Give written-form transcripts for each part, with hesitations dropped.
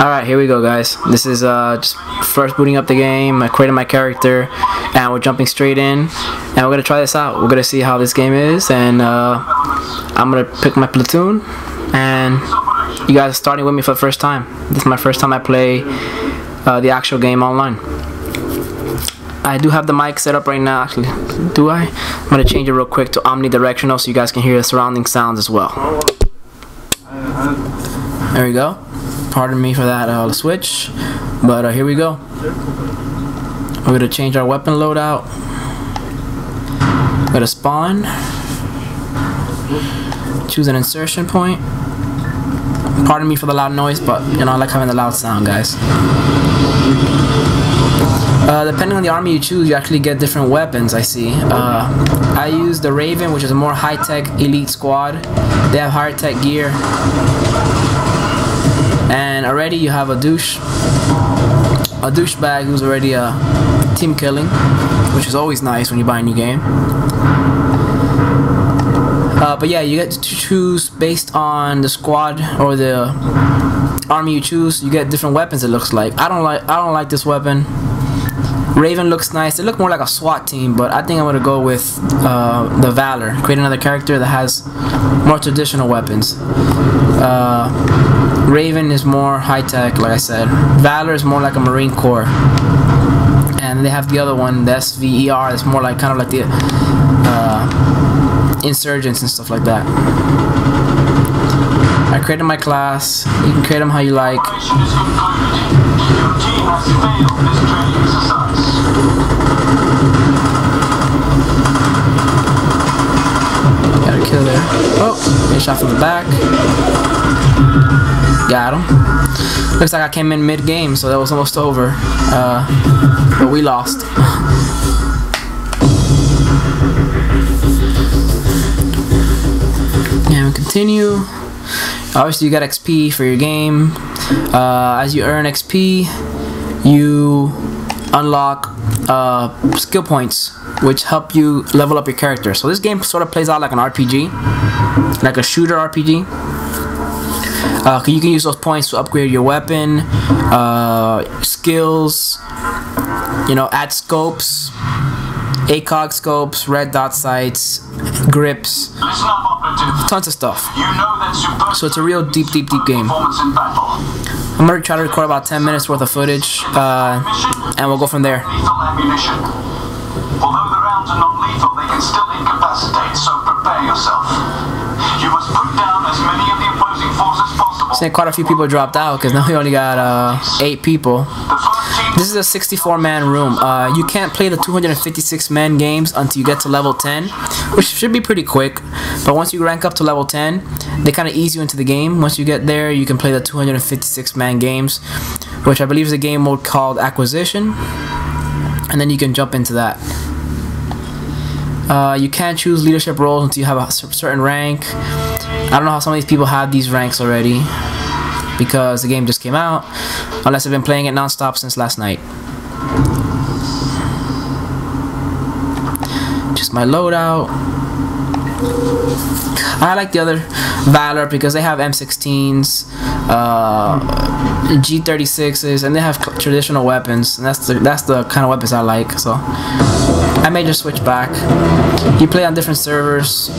Alright, here we go, guys. This is just first booting up the game. I created my character and we're jumping straight in and we're gonna try this out. We're gonna see how this game is, and I'm gonna pick my platoon, and you guys are starting with me for the first time. This is my first time I play the actual game online. I do have the mic set up right now. Actually, do I? I'm gonna change it real quick to omnidirectional so you guys can hear the surrounding sounds as well. There we go. Pardon me for that switch, but here we go. We're gonna change our weapon loadout. Go to spawn. Choose an insertion point. Pardon me for the loud noise, but you know I like having the loud sound, guys. Depending on the army you choose, you actually get different weapons. I see. I use the Raven, which is a more high-tech elite squad. They have higher tech gear. And already you have a douchebag who's already team killing, which is always nice when you buy a new game. But yeah, you get to choose based on the squad or the army you choose. You get different weapons. It looks like I don't like this weapon. Raven looks nice. It looked more like a SWAT team, but I think I'm gonna go with the Valor. Create another character that has more traditional weapons. Raven is more high-tech, like I said. Valor is more like a Marine Corps, and they have the other one, the SVER. It's more like kind of like the insurgents and stuff like that. I created my class. You can create them how you like. Got a kill there. Oh, get shot from the back. Got him. Looks like I came in mid-game, so that was almost over. But we lost. And we continue. Obviously, you got XP for your game. As you earn XP, you unlock skill points, which help you level up your character. So this game sort of plays out like an RPG, like a shooter RPG. You can use those points to upgrade your weapon, skills, you know, add scopes, ACOG scopes, red dot sights, grips, tons of stuff. So it's a real deep game. I'm going to try to record about 10 minutes worth of footage, and we'll go from there. Although the rounds are non-lethal, they can still incapacitate, so prepare yourself. You must put down as many of the opposing forces as possible. So quite a few people dropped out because now we only got 8 people. This is a 64-man room. You can't play the 256-man games until you get to level 10, which should be pretty quick. But once you rank up to level 10, they kind of ease you into the game. Once you get there, you can play the 256-man games, which I believe is a game mode called Acquisition, and then you can jump into that. You can't choose leadership roles until you have a certain rank. I don't know how some of these people have these ranks already, because the game just came out, unless I've been playing it non-stop since last night. Just my loadout. I like the other Valor because they have M16s, G36s, and they have traditional weapons, and that's the kind of weapons I like. So I may just switch back. You play on different servers,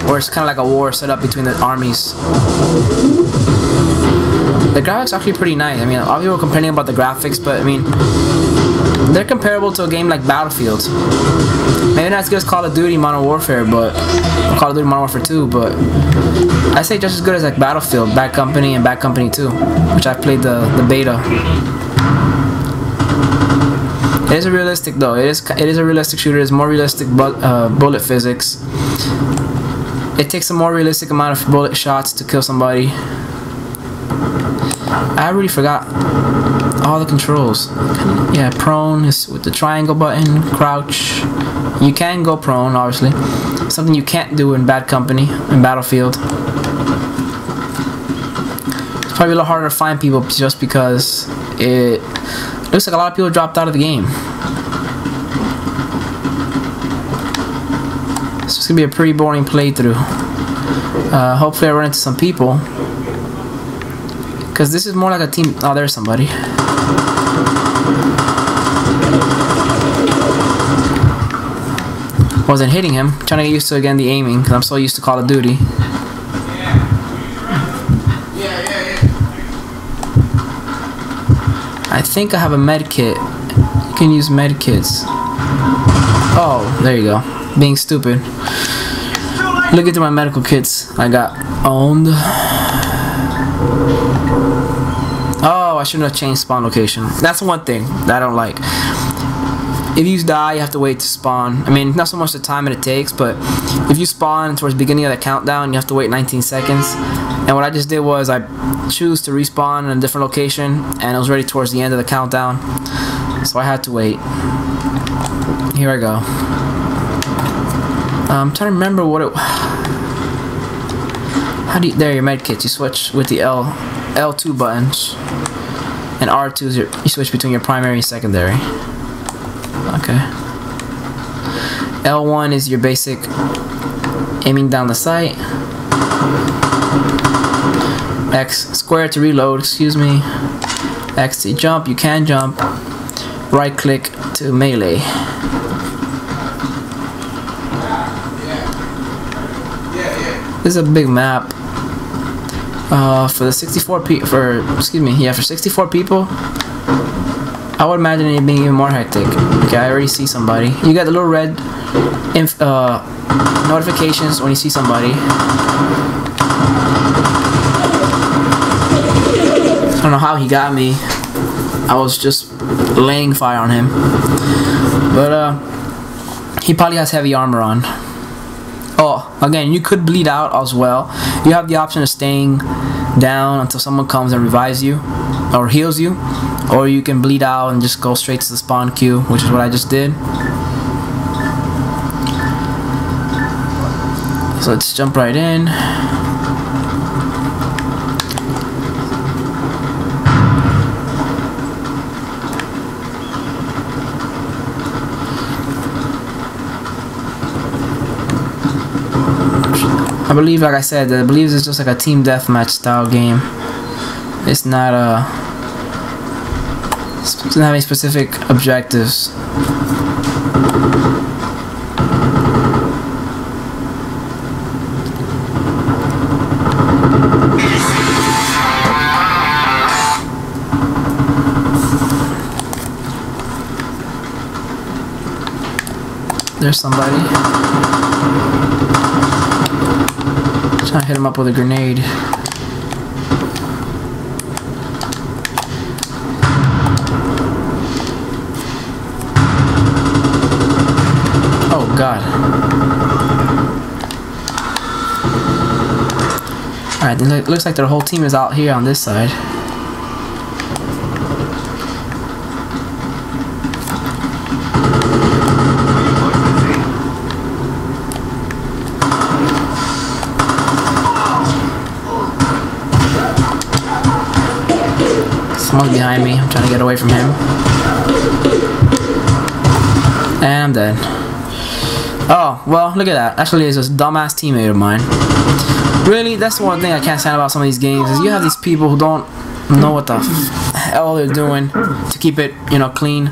or it's kind of like a war set up between the armies. The graphics are actually pretty nice. I mean, a lot of people are complaining about the graphics, but I mean, they're comparable to a game like Battlefield. Maybe not as good as Call of Duty Modern Warfare, but Call of Duty Modern Warfare 2, but I say just as good as like Battlefield, Bad Company, and Bad Company 2, which I played the beta. It is a realistic though. It is a realistic shooter. It's more realistic bullet physics. It takes a more realistic amount of bullet shots to kill somebody. I really forgot all the controls. Yeah, prone is with the triangle button, crouch. You can go prone, obviously. Something you can't do in Bad Company, in Battlefield. It's probably a little harder to find people just because it looks like a lot of people dropped out of the game. So it's gonna be a pretty boring playthrough. Hopefully I run into some people. Because this is more like a team. Oh, there's somebody. Wasn't hitting him. Trying to get used to again the aiming, because I'm so used to Call of Duty. I think I have a med kit. You can use med kits. Oh, there you go. Being stupid. Look at my medical kits. I got owned. Oh, I shouldn't have changed spawn location. That's one thing that I don't like. If you die, you have to wait to spawn. I mean, not so much the time it takes, but if you spawn towards the beginning of the countdown, you have to wait 19 seconds. And what I just did was I choose to respawn in a different location, and it was ready towards the end of the countdown. So I had to wait. Here I go. I'm trying to remember what it. How do you? There, your med kit. You switch with the L2 buttons, and R2 is you switch between your primary and secondary. Okay. L1 is your basic aiming down the sight. X square to reload. Excuse me. X to jump. You can jump. Right click to melee. This is a big map. For the 64 people, for 64 people, I would imagine it being even more hectic. Okay, I already see somebody. You got the little red notifications when you see somebody. I don't know how he got me. I was just laying fire on him. But he probably has heavy armor on. Oh, again, you could bleed out as well. You have the option of staying down until someone comes and revives you or heals you, or you can bleed out and just go straight to the spawn queue, which is what I just did. So let's jump right in. I believe, like I said, I believe it's just like a team deathmatch style game. It's not it doesn't have any specific objectives. There's somebody. Trying to hit him up with a grenade. Oh God. Alright, it looks like their whole team is out here on this side. Someone's behind me. I'm trying to get away from him. And I'm dead. Oh, well, look at that. Actually, it's this dumbass teammate of mine. Really, that's the one thing I can't stand about some of these games, is you have these people who don't know what the hell they're doing to keep it, you know, clean.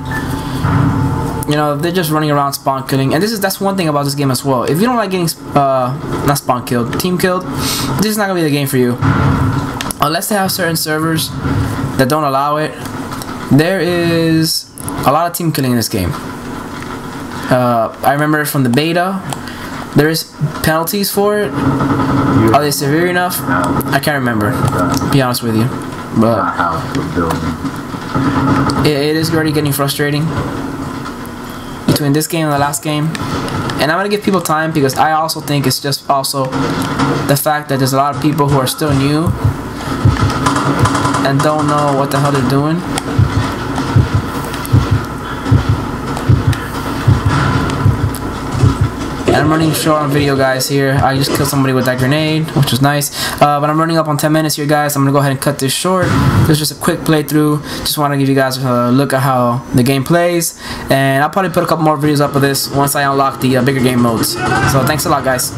You know, they're just running around spawn killing. And that's one thing about this game as well. If you don't like getting, not spawn killed, team killed, this is not going to be the game for you. Unless they have certain servers that don't allow it. There is a lot of team killing in this game. I remember from the beta, there is penalties for it. Are they severe enough? I can't remember, to be honest with you. But it is already getting frustrating between this game and the last game. And I'm gonna give people time, because I also think it's just also the fact that there's a lot of people who are still new and don't know what the hell they're doing. And I'm running short on video, guys, here. I just killed somebody with that grenade, which was nice. But I'm running up on 10 minutes here, guys. I'm going to go ahead and cut this short. This is just a quick playthrough. Just want to give you guys a look at how the game plays. And I'll probably put a couple more videos up of this once I unlock the bigger game modes. So thanks a lot, guys.